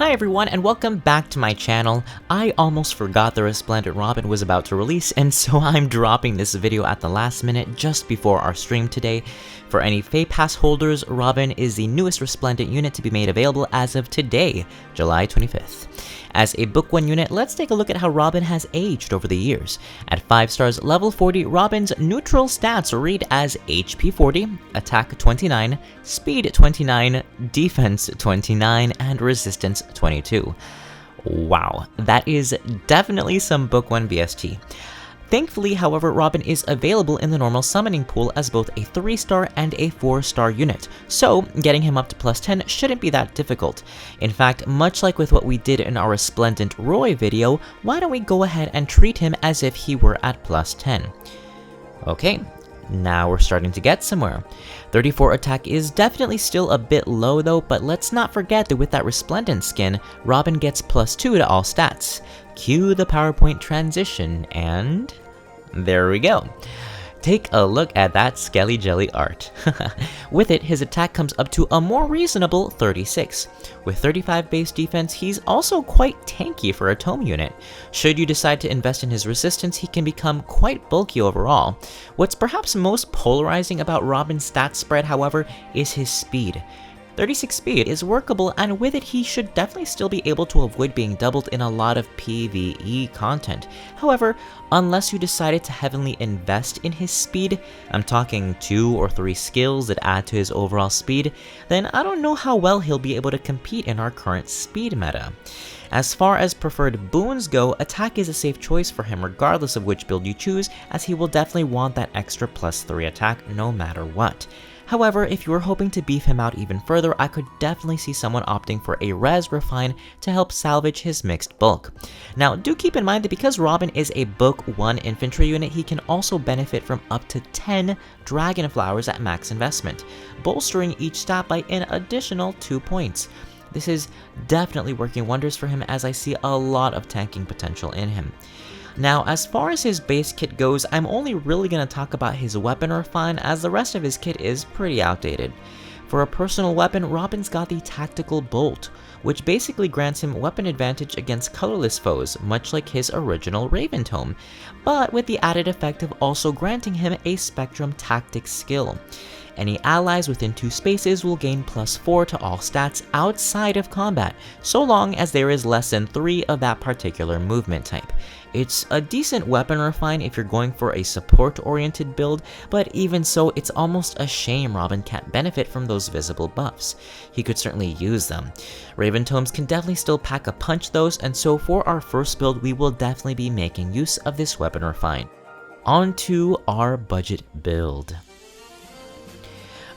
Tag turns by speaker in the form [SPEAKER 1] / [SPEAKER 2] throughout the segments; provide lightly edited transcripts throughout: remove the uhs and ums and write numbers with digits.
[SPEAKER 1] Hi everyone and welcome back to my channel. I almost forgot the Resplendent Robin was about to release, and so I'm dropping this video at the last minute just before our stream today. For any FEH Pass holders, Robin is the newest Resplendent unit to be made available as of today, July 25th. As a Book 1 unit, let's take a look at how Robin has aged over the years. At 5 stars, level 40, Robin's neutral stats read as HP 40, Attack 29, Speed 29, Defense 29, and Resistance 22. Wow, that is definitely some Book 1 BST. Thankfully, however, Robin is available in the normal summoning pool as both a 3-star and a 4-star unit, so getting him up to plus 10 shouldn't be that difficult. In fact, much like with what we did in our Resplendent Roy video, why don't we go ahead and treat him as if he were at plus 10. Okay, now we're starting to get somewhere. 34 attack is definitely still a bit low though, but let's not forget that with that Resplendent skin, Robin gets plus 2 to all stats. Cue the PowerPoint transition, and there we go. Take a look at that Skelly Jelly art. With it, his attack comes up to a more reasonable 36. With 35 base defense, he's also quite tanky for a tome unit. Should you decide to invest in his resistance, he can become quite bulky overall. What's perhaps most polarizing about Robin's stat spread, however, is his speed. 36 speed is workable, and with it he should definitely still be able to avoid being doubled in a lot of PvE content. However, unless you decided to heavily invest in his speed, I'm talking 2 or 3 skills that add to his overall speed, then I don't know how well he'll be able to compete in our current speed meta. As far as preferred boons go, attack is a safe choice for him regardless of which build you choose, as he will definitely want that extra plus 3 attack no matter what. However, if you were hoping to beef him out even further, I could definitely see someone opting for a Res Refine to help salvage his mixed bulk. Now, do keep in mind that because Robin is a Book 1 infantry unit, he can also benefit from up to 10 Dragon Flowers at max investment, bolstering each stat by an additional 2 points. This is definitely working wonders for him, as I see a lot of tanking potential in him. Now, as far as his base kit goes, I'm only really going to talk about his weapon refine, as the rest of his kit is pretty outdated. For a personal weapon, Robin's got the Tactical Bolt, which basically grants him weapon advantage against colorless foes, much like his original Raven Tome, but with the added effect of also granting him a Spectrum Tactics skill. Any allies within 2 spaces will gain plus 4 to all stats outside of combat, so long as there is less than 3 of that particular movement type. It's a decent weapon refine if you're going for a support-oriented build, but even so, it's almost a shame Robin can't benefit from those visible buffs. He could certainly use them. Raven Tomes can definitely still pack a punch though, and so for our first build, we will definitely be making use of this weapon refine. On to our budget build.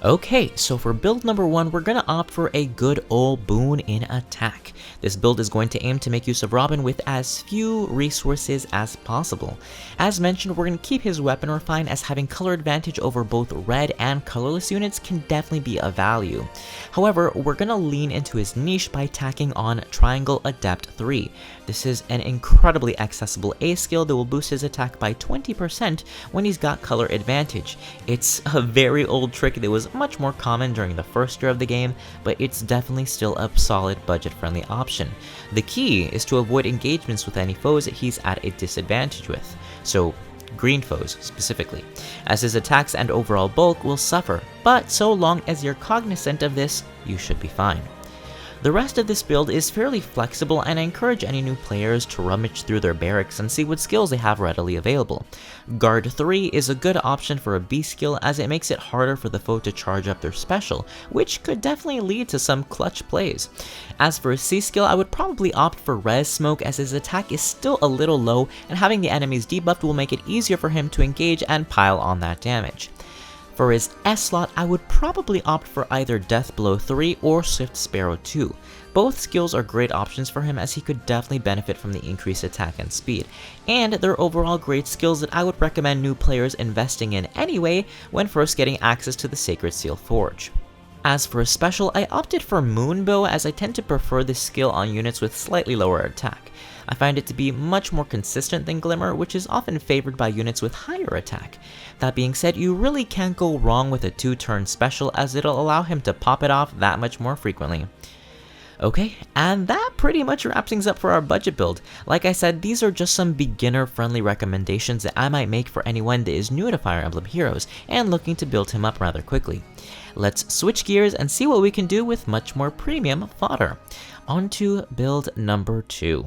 [SPEAKER 1] Okay, so for build number 1, we're going to opt for a good old boon in attack. This build is going to aim to make use of Robin with as few resources as possible. As mentioned, we're going to keep his weapon refine, as having color advantage over both red and colorless units can definitely be a value. However, we're going to lean into his niche by tacking on Triangle Adept 3. This is an incredibly accessible A skill that will boost his attack by 20% when he's got color advantage. It's a very old trick that was much more common during the first year of the game, but it's definitely still a solid budget-friendly option. The key is to avoid engagements with any foes that he's at a disadvantage with, so green foes specifically, as his attacks and overall bulk will suffer, but so long as you're cognizant of this, you should be fine. The rest of this build is fairly flexible, and I encourage any new players to rummage through their barracks and see what skills they have readily available. Guard 3 is a good option for a B skill, as it makes it harder for the foe to charge up their special, which could definitely lead to some clutch plays. As for a C skill, I would probably opt for Res Smoke, as his attack is still a little low, and having the enemies debuffed will make it easier for him to engage and pile on that damage. For his S slot, I would probably opt for either Death Blow 3 or Swift Sparrow 2. Both skills are great options for him, as he could definitely benefit from the increased attack and speed, and they're overall great skills that I would recommend new players investing in anyway when first getting access to the Sacred Seal Forge. As for a special, I opted for Moonbow, as I tend to prefer this skill on units with slightly lower attack. I find it to be much more consistent than Glimmer, which is often favored by units with higher attack. That being said, you really can't go wrong with a 2-turn special, as it'll allow him to pop it off that much more frequently. Okay, and that pretty much wraps things up for our budget build. Like I said, these are just some beginner-friendly recommendations that I might make for anyone that is new to Fire Emblem Heroes and looking to build him up rather quickly. Let's switch gears and see what we can do with much more premium fodder. On to build number 2.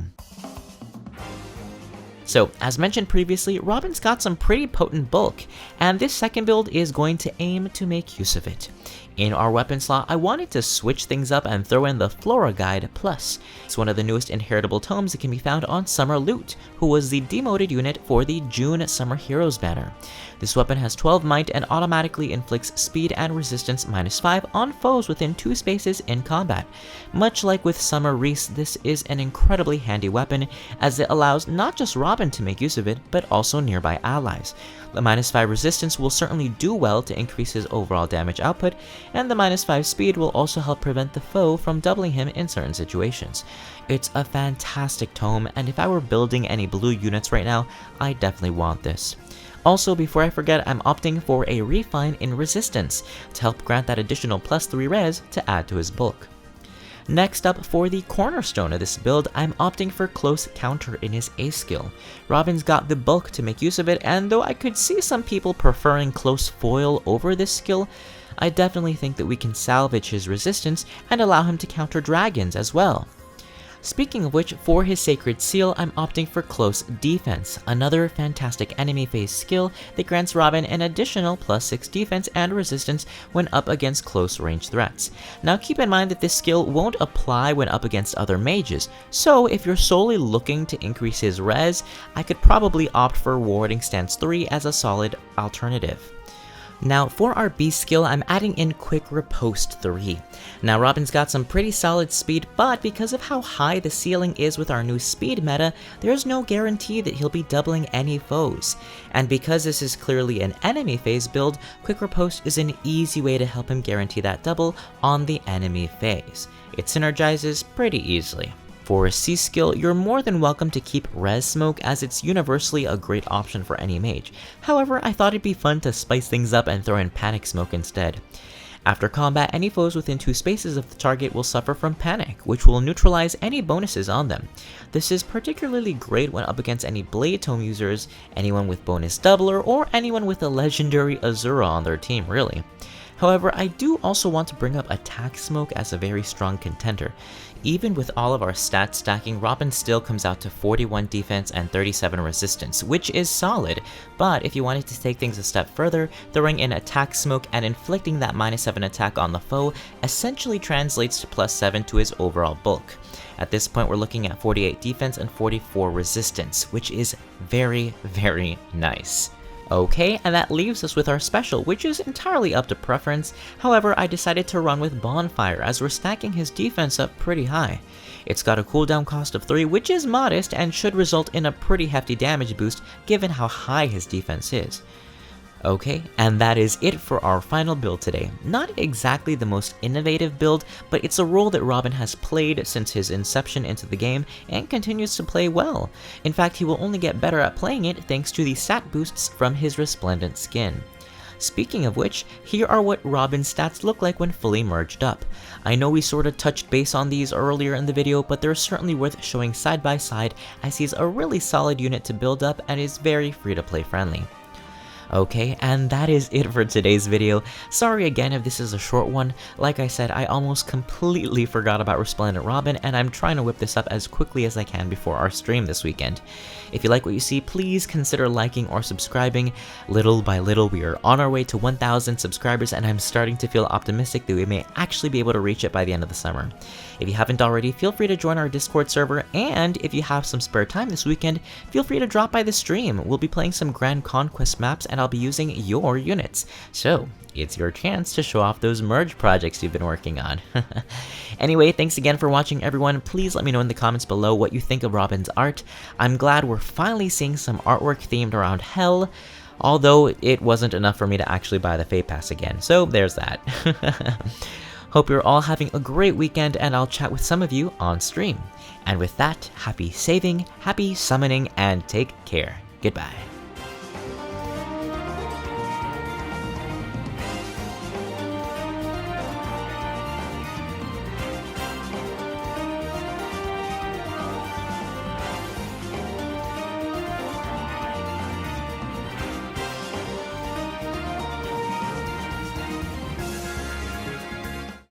[SPEAKER 1] So, as mentioned previously, Robin's got some pretty potent bulk, and this second build is going to aim to make use of it. In our weapon slot, I wanted to switch things up and throw in the Flora Guide Plus. It's one of the newest inheritable tomes that can be found on Summer Loot, who was the demoted unit for the June Summer Heroes banner. This weapon has 12 might and automatically inflicts speed and resistance -5 on foes within 2 spaces in combat. Much like with Summer Reese, this is an incredibly handy weapon, as it allows not just Robin to make use of it, but also nearby allies. The -5 resistance will certainly do well to increase his overall damage output, and the -5 speed will also help prevent the foe from doubling him in certain situations. It's a fantastic tome, and if I were building any blue units right now, I definitely want this. Also, before I forget, I'm opting for a refine in resistance to help grant that additional +3 res to add to his bulk. Next up, for the cornerstone of this build, I'm opting for Close Counter in his A skill. Robin's got the bulk to make use of it, and though I could see some people preferring Close Foil over this skill, I definitely think that we can salvage his resistance and allow him to counter dragons as well. Speaking of which, for his Sacred Seal, I'm opting for Close Defense, another fantastic enemy phase skill that grants Robin an additional +6 defense and resistance when up against close range threats. Now keep in mind that this skill won't apply when up against other mages, so if you're solely looking to increase his res, I could probably opt for Warding Stance 3 as a solid alternative. Now for our B skill, I'm adding in Quick Riposte 3. Now Robin's got some pretty solid speed, but because of how high the ceiling is with our new speed meta, there's no guarantee that he'll be doubling any foes. And because this is clearly an enemy phase build, Quick Riposte is an easy way to help him guarantee that double on the enemy phase. It synergizes pretty easily. For a C skill, you're more than welcome to keep Res Smoke, as it's universally a great option for any mage. However, I thought it'd be fun to spice things up and throw in Panic Smoke instead. After combat, any foes within 2 spaces of the target will suffer from Panic, which will neutralize any bonuses on them. This is particularly great when up against any Blade Tome users, anyone with bonus doubler, or anyone with a legendary Azura on their team really. However, I do also want to bring up Attack Smoke as a very strong contender. Even with all of our stats stacking, Robin still comes out to 41 defense and 37 resistance, which is solid, but if you wanted to take things a step further, throwing in Attack Smoke and inflicting that -7 attack on the foe essentially translates to +7 to his overall bulk. At this point, we're looking at 48 defense and 44 resistance, which is very, very nice. Okay, and that leaves us with our special, which is entirely up to preference. However, I decided to run with Bonfire, as we're stacking his defense up pretty high. It's got a cooldown cost of 3, which is modest and should result in a pretty hefty damage boost given how high his defense is. Okay, and that is it for our final build today. Not exactly the most innovative build, but it's a role that Robin has played since his inception into the game and continues to play well. In fact, he will only get better at playing it thanks to the stat boosts from his Resplendent skin. Speaking of which, here are what Robin's stats look like when fully merged up. I know we sort of touched base on these earlier in the video, but they're certainly worth showing side by side, as he's a really solid unit to build up and is very free to play friendly. Okay, and that is it for today's video. Sorry again if this is a short one. Like I said, I almost completely forgot about Resplendent Robin, and I'm trying to whip this up as quickly as I can before our stream this weekend. If you like what you see, please consider liking or subscribing. Little by little, we are on our way to 1,000 subscribers, and I'm starting to feel optimistic that we may actually be able to reach it by the end of the summer. If you haven't already, feel free to join our Discord server, and if you have some spare time this weekend, feel free to drop by the stream. We'll be playing some Grand Conquest maps, and I'll be using your units. So, it's your chance to show off those merge projects you've been working on. Anyway, thanks again for watching, everyone. Please let me know in the comments below what you think of Robin's art. I'm glad we're finally seeing some artwork themed around Hell, although it wasn't enough for me to actually buy the Fate Pass again, so there's that. Hope you're all having a great weekend, and I'll chat with some of you on stream. And with that, happy saving, happy summoning, and take care. Goodbye.